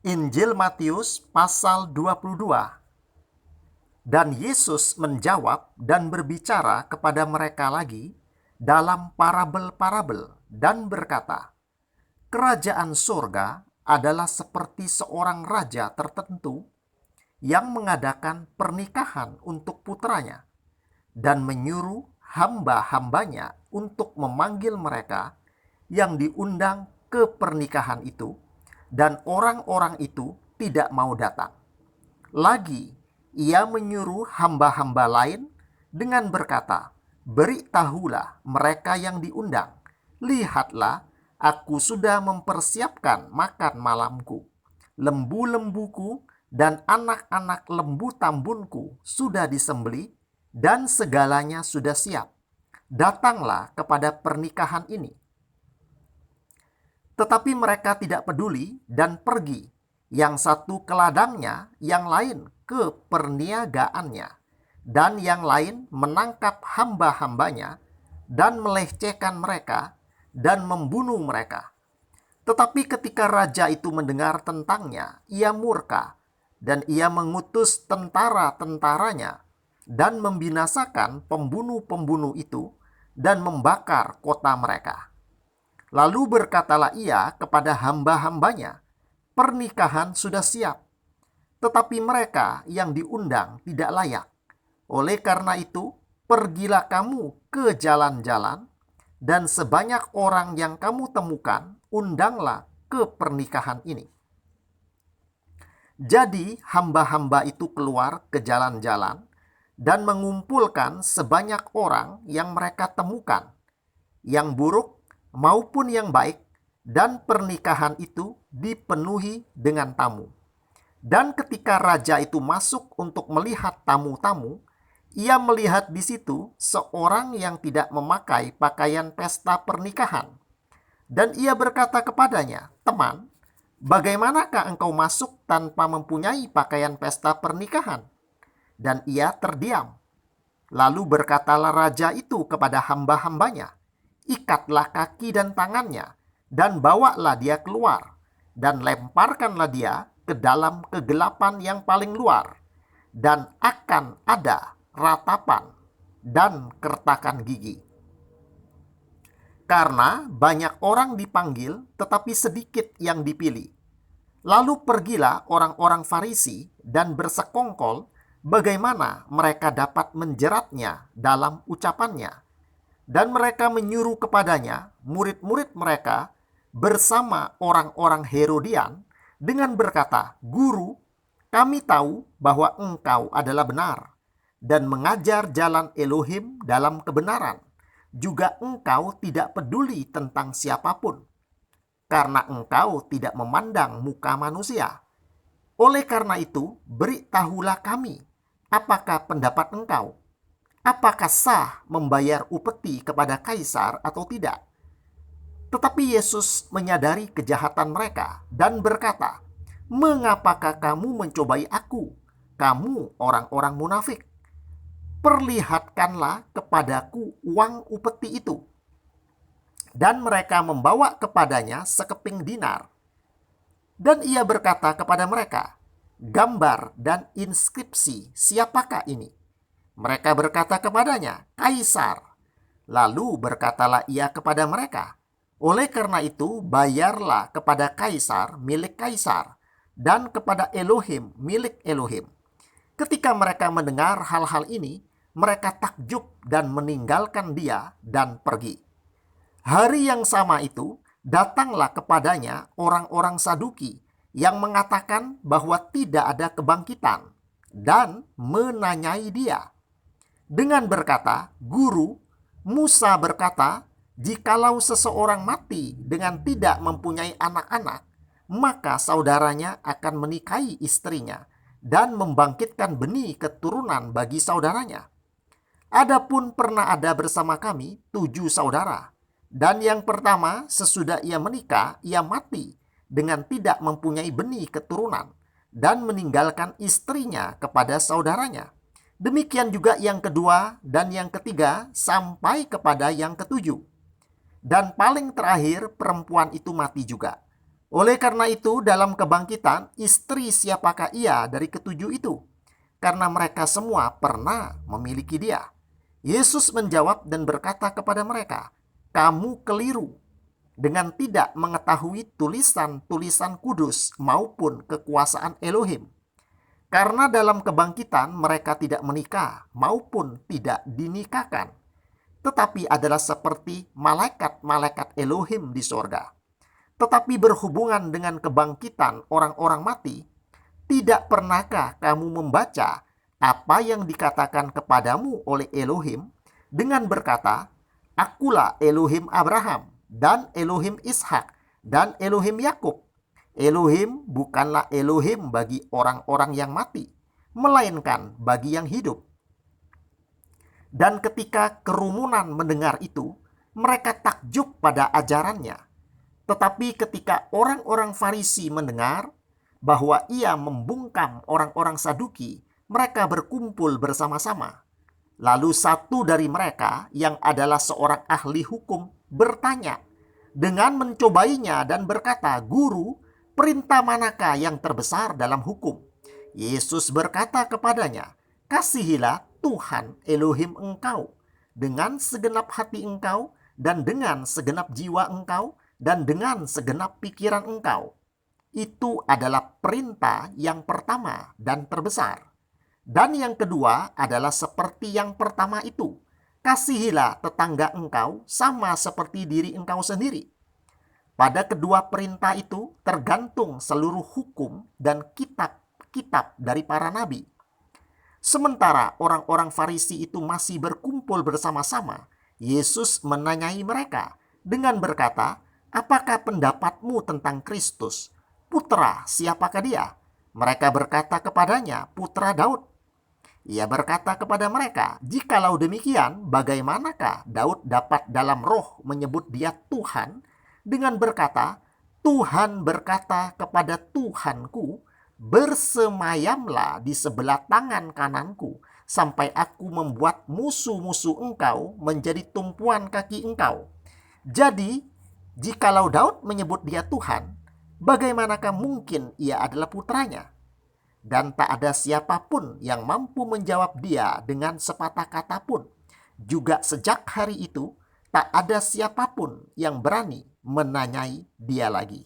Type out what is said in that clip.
Injil Matius pasal 22. Dan Yesus menjawab dan berbicara kepada mereka lagi dalam parabel-parabel dan berkata, "Kerajaan surga adalah seperti seorang raja tertentu yang mengadakan pernikahan untuk putranya dan menyuruh hamba-hambanya untuk memanggil mereka yang diundang ke pernikahan itu, dan orang-orang itu tidak mau datang. Lagi, ia menyuruh hamba-hamba lain dengan berkata, 'Beritahulah mereka yang diundang, lihatlah, aku sudah mempersiapkan makan malamku. Lembu-lembuku dan anak-anak lembu tambunku sudah disembelih, dan segalanya sudah siap. Datanglah kepada pernikahan ini.' Tetapi mereka tidak peduli dan pergi, yang satu ke ladangnya, yang lain ke perniagaannya, dan yang lain menangkap hamba-hambanya dan melecehkan mereka dan membunuh mereka. Tetapi ketika raja itu mendengar tentangnya, ia murka, dan ia mengutus tentara-tentaranya dan membinasakan pembunuh-pembunuh itu dan membakar kota mereka. Lalu berkatalah ia kepada hamba-hambanya, 'Pernikahan sudah siap, tetapi mereka yang diundang tidak layak. Oleh karena itu, pergilah kamu ke jalan-jalan, dan sebanyak orang yang kamu temukan, undanglah ke pernikahan ini.' Jadi hamba-hamba itu keluar ke jalan-jalan dan mengumpulkan sebanyak orang yang mereka temukan, yang buruk maupun yang baik, dan pernikahan itu dipenuhi dengan tamu. Dan ketika raja itu masuk untuk melihat tamu-tamu, ia melihat di situ seorang yang tidak memakai pakaian pesta pernikahan. Dan ia berkata kepadanya, 'Teman, bagaimanakah engkau masuk tanpa mempunyai pakaian pesta pernikahan?' Dan ia terdiam. Lalu berkatalah raja itu kepada hamba-hambanya, 'Ikatlah kaki dan tangannya, dan bawalah dia keluar, dan lemparkanlah dia ke dalam kegelapan yang paling luar, dan akan ada ratapan dan kertakan gigi. Karena banyak orang dipanggil, tetapi sedikit yang dipilih.' Lalu pergilah orang-orang Farisi dan bersekongkol bagaimana mereka dapat menjeratnya dalam ucapannya. Dan mereka menyuruh kepadanya murid-murid mereka bersama orang-orang Herodian dengan berkata, 'Guru, kami tahu bahwa engkau adalah benar dan mengajar jalan Elohim dalam kebenaran. Juga engkau tidak peduli tentang siapapun, karena engkau tidak memandang muka manusia. Oleh karena itu, beritahulah kami, apakah pendapat engkau? Apakah sah membayar upeti kepada kaisar atau tidak?' Tetapi Yesus menyadari kejahatan mereka dan berkata, 'Mengapakah kamu mencobai aku, kamu orang-orang munafik? Perlihatkanlah kepadaku uang upeti itu.' Dan mereka membawa kepadanya sekeping dinar. Dan ia berkata kepada mereka, 'Gambar dan inskripsi siapakah ini?' Mereka berkata kepadanya, 'Kaisar.' Lalu berkatalah ia kepada mereka, 'Oleh karena itu bayarlah kepada Kaisar milik Kaisar, dan kepada Elohim milik Elohim.' Ketika mereka mendengar hal-hal ini, mereka takjub dan meninggalkan dia dan pergi. Hari yang sama itu, datanglah kepadanya orang-orang Saduki yang mengatakan bahwa tidak ada kebangkitan, dan menanyai dia dengan berkata, 'Guru, Musa berkata, jikalau seseorang mati dengan tidak mempunyai anak-anak, maka saudaranya akan menikahi istrinya dan membangkitkan benih keturunan bagi saudaranya. Adapun pernah ada bersama kami 7 saudara, dan yang pertama sesudah ia menikah, ia mati dengan tidak mempunyai benih keturunan dan meninggalkan istrinya kepada saudaranya. Demikian juga yang kedua dan yang ketiga sampai kepada yang ketujuh. Dan paling terakhir perempuan itu mati juga. Oleh karena itu, dalam kebangkitan, istri siapakah ia dari ketujuh itu? Karena mereka semua pernah memiliki dia. Yesus menjawab dan berkata kepada mereka, "Kamu keliru dengan tidak mengetahui tulisan-tulisan kudus maupun kekuasaan Elohim. Karena dalam kebangkitan mereka tidak menikah maupun tidak dinikahkan, tetapi adalah seperti malaikat-malaikat Elohim di sorga. Tetapi berhubungan dengan kebangkitan orang-orang mati, tidak pernahkah kamu membaca apa yang dikatakan kepadamu oleh Elohim dengan berkata, Akulah Elohim Abraham dan Elohim Ishak dan Elohim Yakub. Elohim bukanlah Elohim bagi orang-orang yang mati, melainkan bagi yang hidup." Dan ketika kerumunan mendengar itu, mereka takjub pada ajarannya. Tetapi ketika orang-orang Farisi mendengar bahwa ia membungkam orang-orang Saduki, mereka berkumpul bersama-sama. Lalu satu dari mereka yang adalah seorang ahli hukum bertanya dengan mencobainya dan berkata, "Guru, perintah manakah yang terbesar dalam hukum?" Yesus berkata kepadanya, "Kasihilah Tuhan Elohim engkau dengan segenap hati engkau dan dengan segenap jiwa engkau dan dengan segenap pikiran engkau." Itu adalah perintah yang pertama dan terbesar. Dan yang kedua adalah seperti yang pertama itu. Kasihilah tetangga engkau sama seperti diri engkau sendiri. Pada kedua perintah itu tergantung seluruh hukum dan kitab-kitab dari para nabi. Sementara orang-orang Farisi itu masih berkumpul bersama-sama, Yesus menanyai mereka dengan berkata, "Apakah pendapatmu tentang Kristus? Putra siapakah dia?" Mereka berkata kepadanya, "Putra Daud." Ia berkata kepada mereka, "Jikalau demikian, bagaimanakah Daud dapat dalam roh menyebut dia Tuhan dengan berkata, Tuhan berkata kepada Tuhanku, bersemayamlah di sebelah tangan kananku, sampai aku membuat musuh-musuh engkau menjadi tumpuan kaki engkau." Jadi, jikalau Daud menyebut dia Tuhan, bagaimanakah mungkin ia adalah putranya? Dan tak ada siapapun yang mampu menjawab dia dengan sepatah kata pun. Juga sejak hari itu, tak ada siapapun yang berani menanyai dia lagi.